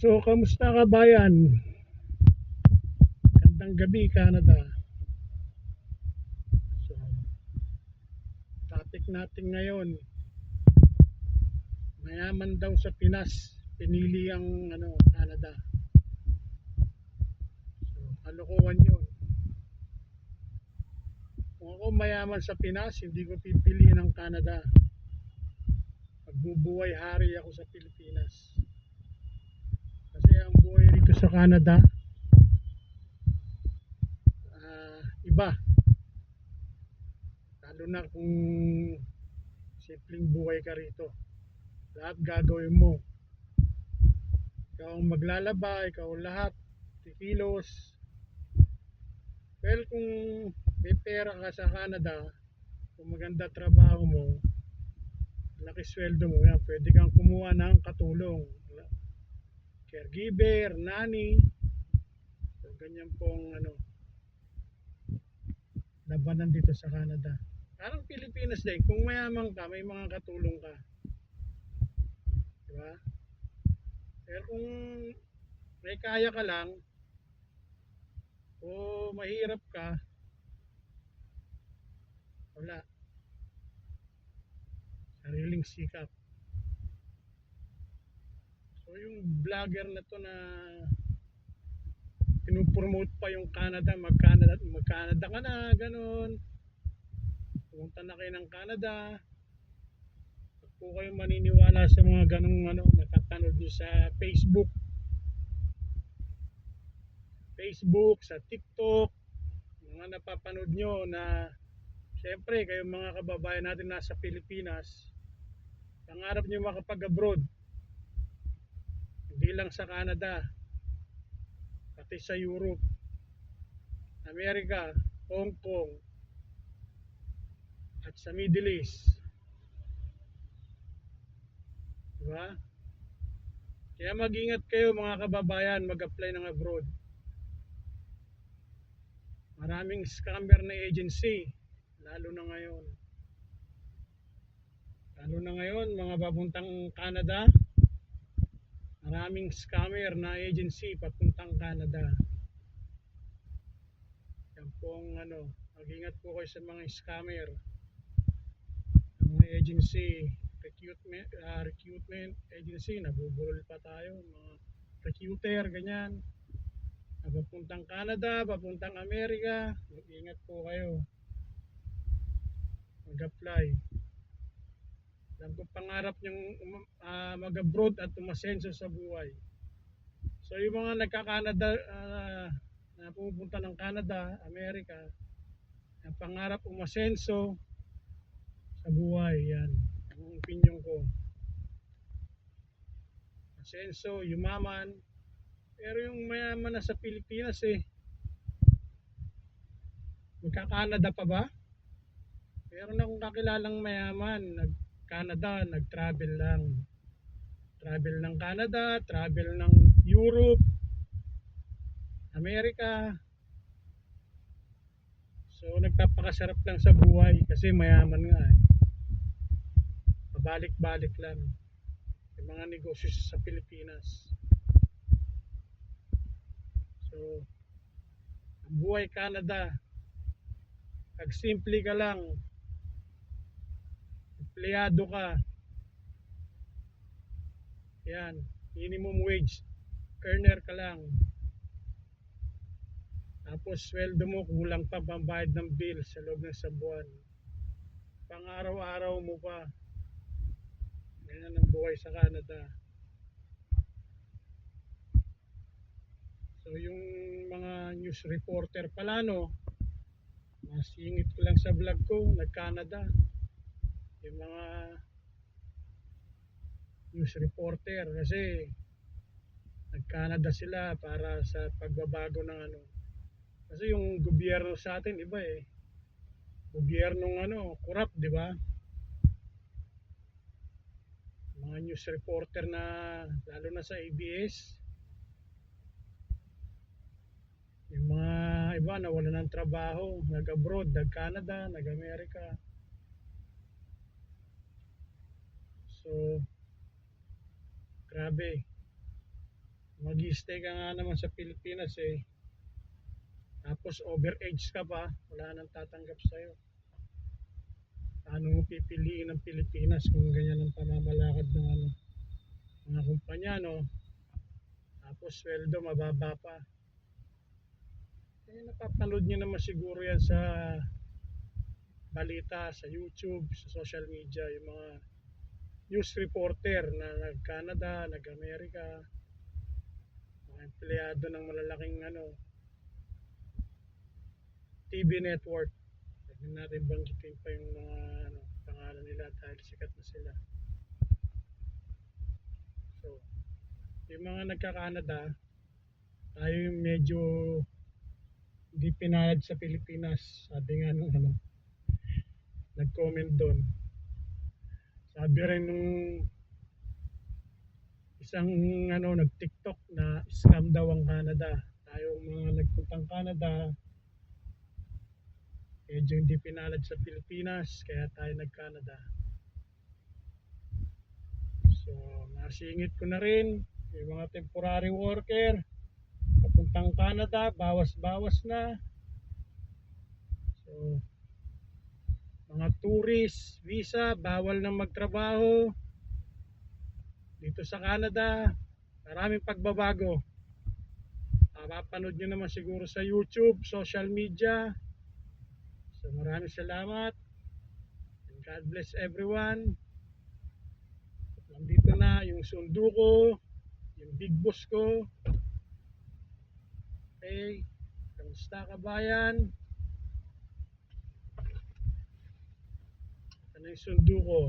So, kamusta ka bayan? Gandang gabi, Canada. So, topic natin ngayon, mayaman daw sa Pinas, pinili ang Canada. So, kalokohan yun. Kung ako mayaman sa Pinas, hindi ko pipiliin ang Canada. Magbubuhay hari ako sa Pilipinas. Kasi ang buhay rito sa Canada, iba. Lalo na kung simpleng buhay ka rito. Lahat gagawin mo. Ikaw ang maglalaba, ikaw lahat, kikilos. Well, kung may pera ka sa Canada, kung maganda trabaho mo, laki sweldo mo, yan, pwede kang kumuha ng katulong. Caregiver, nanny. So, ganyan pong labanan dito sa Canada. Parang Pilipinas din, kung mayaman ka, may mga katulong ka. Diba? Pero kung may kaya ka lang, o mahirap ka, wala. Sariling sikap. So yung vlogger na to na pinupromote pa yung Canada, mag-Canada ka na, ganun. Pumunta na kayo ng Canada. Huwag po kayong maniniwala sa mga ganung napapanood nyo sa Facebook, sa TikTok, mga napapanood nyo na syempre kayong mga kababayan natin nasa Pilipinas, pangarap nyo makapag-abroad. Hindi lang sa Canada, pati sa Europe, Amerika, Hong Kong, at sa Middle East. Diba? Kaya mag-ingat kayo mga kababayan mag-apply ng abroad. Maraming scammer na agency, lalo na ngayon. Lalo na ngayon, mga papuntang Canada, maraming scammer na agency papuntang Canada. Yan pong mag-ingat po kayo sa mga scammer. Mga agency, recruitment agency, nabubulol pa tayo, mga recruiter, ganyan. Papuntang Canada, papuntang Amerika, mag-ingat po kayo. Mag-apply. Alam ko pangarap niyong mag-abroad at umasenso sa buhay. So yung mga nagka-Canada, na pupunta ng Canada, Amerika, ang pangarap umasenso sa buhay, yan. Ang opinion ko. Asenso, yumaman. Pero yung mayaman na sa Pilipinas magka-Canada pa ba? Meron akong kakilalang mayaman, nag-Canada, nag-travel lang. Travel ng Canada, travel ng Europe, Amerika. So nagpapakasarap lang sa buhay kasi mayaman nga Pabalik-balik lang. Yung mga negosyo sa Pilipinas. So, ang buhay Canada, pag simple ka lang, empleyado ka, yan, minimum wage, earner ka lang. Tapos sweldo mo kulang pa pambayad ng bill sa loob ng isang buwan. Pang araw-araw mo pa. Ganyan ang buhay sa Canada. So yung mga news reporter pala masingit ko lang sa vlog ko, nag-Canada. Yung mga news reporter kasi nag-Canada sila para sa pagbabago ng kasi yung gobyerno sa atin iba gobyernong corrupt, di ba? Mga news reporter na lalo na sa ABS, yung mga iba nawalan ng trabaho, nag-abroad, nag-Canada, nag-Amerika. So grabe, Mag-stay ka nga naman sa Pilipinas eh. Tapos overage ka pa, wala nang tatanggap sa'yo. Paano mo pipiliin ang Pilipinas kung ganyan ang pamamalakad ng ano, mga kumpanya, no? Tapos sweldo mababa pa. Eh, napapanood nyo naman siguro yan sa balita, sa YouTube, sa social media, yung mga news reporter na nag-Canada, nag-Amerika, mga empleyado ng malalaking ano, TV network. Pwede natin banggitin pa yung mga ano, pangalan nila dahil sikat na sila. So, yung mga nagka-Canada, tayo yung medyo hindi pinayad sa Pilipinas. Sabi nga nung ano, nag-comment doon. Sabi rin nung isang ano, nag-TikTok na scam daw ang Canada. Tayo mga nagpuntang Canada, medyo hindi pinalad sa Pilipinas, kaya tayo nag-Canada. So, nasingit ko na rin yung mga temporary worker, papuntang Canada, bawas-bawas na. So, mga tourist, visa, bawal na magtrabaho. Dito sa Canada, maraming pagbabago. Mapapanood nyo naman siguro sa YouTube, social media. So maraming salamat. And God bless everyone. Nandito na yung sundo ko, yung big boss ko. Okay, kamusta kabayan? Ano yung sundo ko?